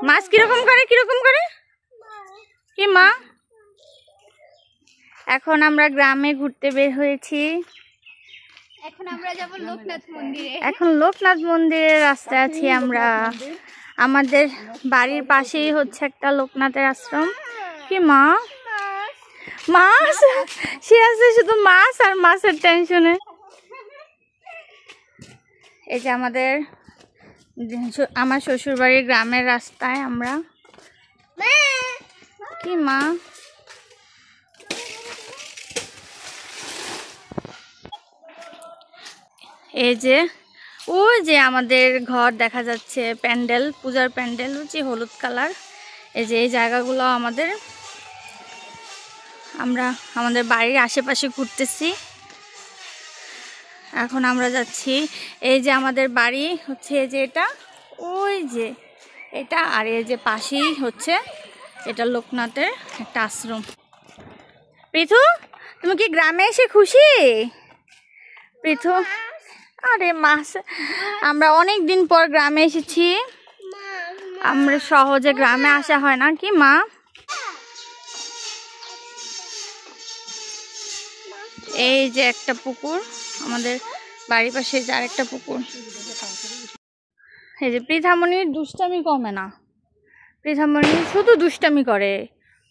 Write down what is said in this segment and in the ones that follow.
মাছ কিরকম করে কি মা? এখন আমরা গ্রামে ঘুরতে বের হয়েছি। এখন আমরা যাব লোকনাথ মন্দিরে। এখন লোকনাথ মন্দিরের রাস্তায় আছি আমরা। আমাদের বাড়ির পাশেই হচ্ছে একটা লোকনাথের আশ্রম। কি মা? মাছ, সে আছে শুধু মাছ আর মাছের টেনশনে। এই যে আমার শ্বশুর বাড়ির গ্রামের রাস্তায় আমরা। কি মা? এই যে ওই যে আমাদের ঘর দেখা যাচ্ছে, প্যান্ডেল, পূজার প্যান্ডেল হচ্ছে হলুদ কালার। এই যে এই জায়গাগুলো আমরা আমাদের বাড়ির আশেপাশে ঘুরতেছি। এখন আমরা যাচ্ছি, এই যে আমাদের বাড়ি হচ্ছে, এই যে এটা, ওই যে এটা, আর এই যে পাশেই হচ্ছে এটা লোকনাথের একটা আশ্রম। পৃথু, তুমি কি গ্রামে এসে খুশি? পৃথু, আরে মাছ, আমরা অনেক দিন পর গ্রামে এসেছি। আমরা সহজে গ্রামে আসা হয় না। কি মা? এই যে একটা পুকুর, আমাদের বাড়ির পাশে যে আরেকটা পুকুর। এই যে পৃথামণির দুষ্টামি কমে না, পৃথামণি শুধু দুষ্টামি করে।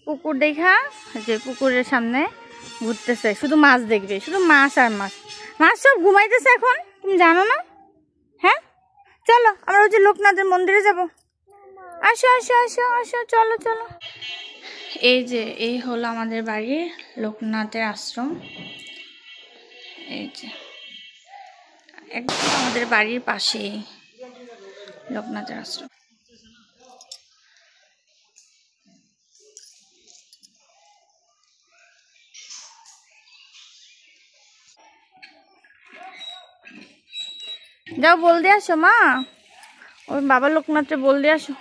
পুকুর দেখা, যে পুকুরের সামনে ঘুরতেছে, শুধু মাছ দেখবে, শুধু মাছ আর মাছ। মাছ সব ঘুমাইতেছে এখন, তুমি জানো না? হ্যাঁ, চলো আমরা হচ্ছে লোকনাথের মন্দিরে যাব। আসো আসো আসো আসো, চলো চলো। এই যে এই হলো আমাদের বাড়ির লোকনাথের আশ্রম। এই যে একদম আমাদের বাড়ির পাশেই লোকনাথের আশ্রম। যাও বল দিয়ে আসো মা, ওর বাবা লোকনাথে বল দিয়ে আসো।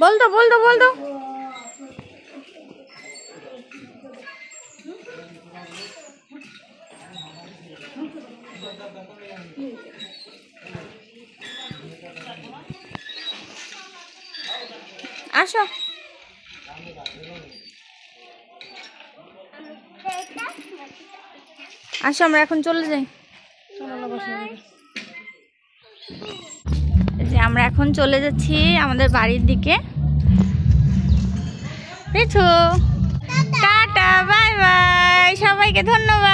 বল দো আসো। আসো আমরা এখন চলে যাই। যে আমরা এখন চলে যাচ্ছি আমাদের বাড়ির দিকে। টাটা, বাই বাই, সবাইকে ধন্যবাদ।